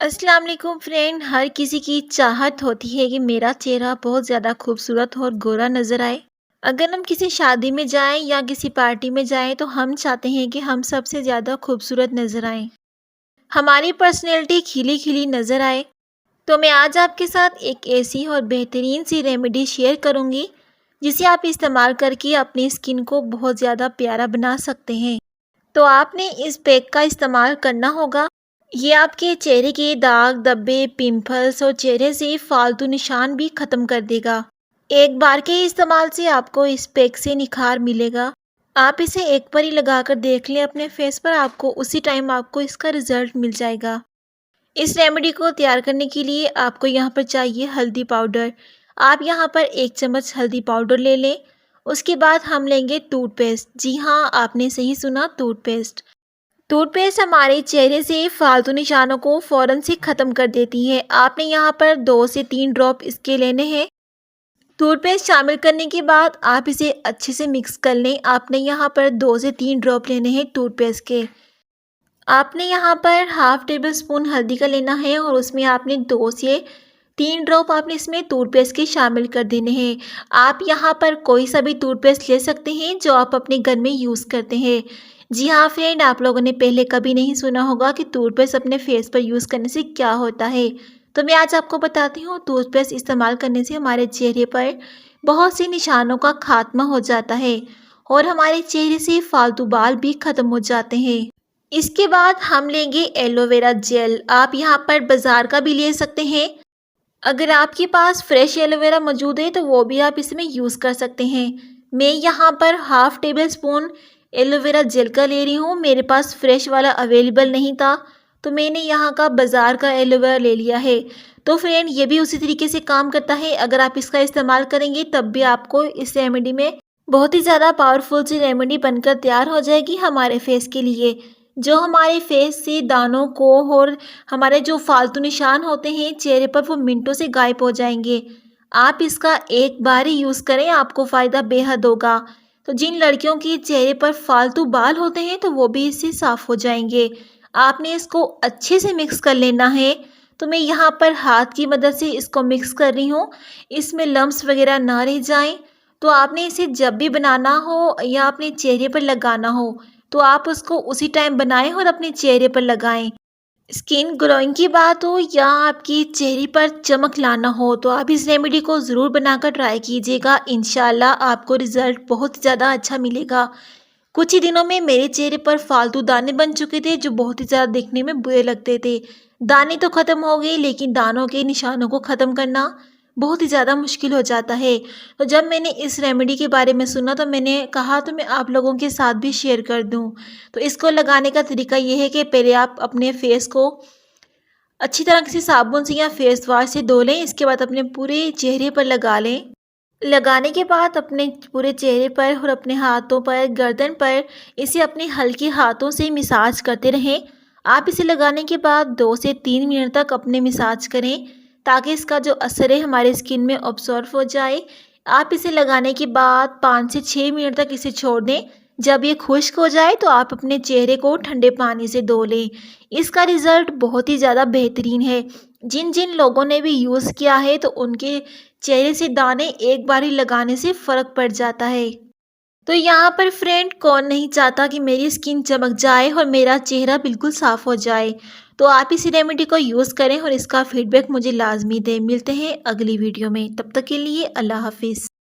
अस्सलाम वालेकुम फ्रेंड। हर किसी की चाहत होती है कि मेरा चेहरा बहुत ज़्यादा खूबसूरत और गोरा नज़र आए। अगर हम किसी शादी में जाएं या किसी पार्टी में जाएं तो हम चाहते हैं कि हम सबसे ज़्यादा खूबसूरत नज़र आएं, हमारी पर्सनैलिटी खिली खिली नज़र आए। तो मैं आज आपके साथ एक ऐसी और बेहतरीन सी रेमेडी शेयर करूंगी जिसे आप इस्तेमाल करके अपनी स्किन को बहुत ज़्यादा प्यारा बना सकते हैं। तो आपने इस पैक का इस्तेमाल करना होगा। ये आपके चेहरे के दाग धब्बे, पिंपल्स और चेहरे से फालतू निशान भी ख़त्म कर देगा। एक बार के इस्तेमाल से आपको इस पैक से निखार मिलेगा। आप इसे एक बार ही लगाकर देख लें अपने फेस पर, आपको उसी टाइम आपको इसका रिजल्ट मिल जाएगा। इस रेमेडी को तैयार करने के लिए आपको यहाँ पर चाहिए हल्दी पाउडर। आप यहाँ पर 1 चम्मच हल्दी पाउडर ले लें। उसके बाद हम लेंगे टूथपेस्ट। जी हाँ, आपने सही सुना, टूथपेस्ट। टूथपेस्ट हमारे चेहरे से फालतू निशानों को फ़ौरन से ख़त्म कर देती है। आपने यहाँ पर 2 से 3 ड्रॉप इसके लेने हैं। टूथपेस्ट शामिल करने के बाद आप इसे अच्छे से मिक्स कर लें। आपने यहाँ पर 2 से 3 ड्रॉप लेने हैं टूथपेस्ट के। आपने यहाँ पर हाफ़ टेबल स्पून हल्दी का लेना है और उसमें आपने 2 से 3 ड्रॉप आपने इसमें टूथपेस्ट के शामिल कर देने हैं। आप यहाँ पर कोई सा भी टूथपेस्ट ले सकते हैं जो आप अपने घर में यूज़ करते हैं। जी हाँ फ्रेंड, आप लोगों ने पहले कभी नहीं सुना होगा कि टूथपेस्ट अपने फेस पर यूज़ करने से क्या होता है। तो मैं आज आपको बताती हूँ, टूथपेस्ट इस्तेमाल करने से हमारे चेहरे पर बहुत से निशानों का खात्मा हो जाता है और हमारे चेहरे से फालतू बाल भी ख़त्म हो जाते हैं। इसके बाद हम लेंगे एलोवेरा जेल। आप यहाँ पर बाज़ार का भी ले सकते हैं। अगर आपके पास फ्रेश एलोवेरा मौजूद है तो वो भी आप इसमें यूज़ कर सकते हैं। मैं यहाँ पर half table spoon aloe vera gel का ले रही हूँ। मेरे पास फ्रेश वाला अवेलेबल नहीं था तो मैंने यहाँ का बाज़ार का एलोवेरा ले लिया है। तो फ्रेंड, ये भी उसी तरीके से काम करता है। अगर आप इसका इस्तेमाल करेंगे तब भी आपको इस रेमेडी में बहुत ही ज़्यादा पावरफुल सी रेमेडी बनकर तैयार हो जाएगी हमारे फेस के लिए। जो हमारे फेस से दानों को और हमारे जो फालतू निशान होते हैं चेहरे पर, वो मिनटों से गायब हो जाएंगे। आप इसका एक बार ही यूज़ करें, आपको फ़ायदा बेहद होगा। तो जिन लड़कियों के चेहरे पर फालतू बाल होते हैं तो वो भी इससे साफ़ हो जाएंगे। आपने इसको अच्छे से मिक्स कर लेना है। तो मैं यहाँ पर हाथ की मदद से इसको मिक्स कर रही हूँ, इसमें लम्स वगैरह ना रह जाएं। तो आपने इसे जब भी बनाना हो या अपने चेहरे पर लगाना हो तो आप उसको उसी टाइम बनाएं और अपने चेहरे पर लगाएं। स्किन ग्लोइंग की बात हो या आपकी चेहरे पर चमक लाना हो तो आप इस रेमेडी को ज़रूर बनाकर ट्राई कीजिएगा। इंशाल्लाह आपको रिज़ल्ट बहुत ज़्यादा अच्छा मिलेगा। कुछ ही दिनों में मेरे चेहरे पर फालतू दाने बन चुके थे जो बहुत ही ज़्यादा दिखने में बुरे लगते थे। दाने तो ख़त्म हो गए लेकिन दानों के निशानों को ख़त्म करना बहुत ही ज़्यादा मुश्किल हो जाता है। तो जब मैंने इस रेमेडी के बारे में सुना तो मैंने कहा तो मैं आप लोगों के साथ भी शेयर कर दूं। तो इसको लगाने का तरीका ये है कि पहले आप अपने फेस को अच्छी तरह किसी साबुन से या फेस वॉश से धो लें। इसके बाद अपने पूरे चेहरे पर लगा लें। लगाने के बाद अपने पूरे चेहरे पर और अपने हाथों पर, गर्दन पर इसे अपने हल्के हाथों से मसाज करते रहें। आप इसे लगाने के बाद 2 से 3 मिनट तक अपने मसाज करें ताकि इसका जो असर है हमारे स्किन में ऑब्जॉर्व हो जाए। आप इसे लगाने के बाद 5 से 6 मिनट तक इसे छोड़ दें। जब ये खुश्क हो जाए तो आप अपने चेहरे को ठंडे पानी से धो लें। इसका रिज़ल्ट बहुत ही ज़्यादा बेहतरीन है। जिन जिन लोगों ने भी यूज़ किया है तो उनके चेहरे से दाने एक बार ही लगाने से फ़र्क पड़ जाता है। तो यहाँ पर फ्रेंड, कौन नहीं चाहता कि मेरी स्किन चमक जाए और मेरा चेहरा बिल्कुल साफ़ हो जाए। तो आप इस रेमेडी को यूज़ करें और इसका फीडबैक मुझे लाजमी दें। मिलते हैं अगली वीडियो में, तब तक के लिए अल्लाह हाफिज़।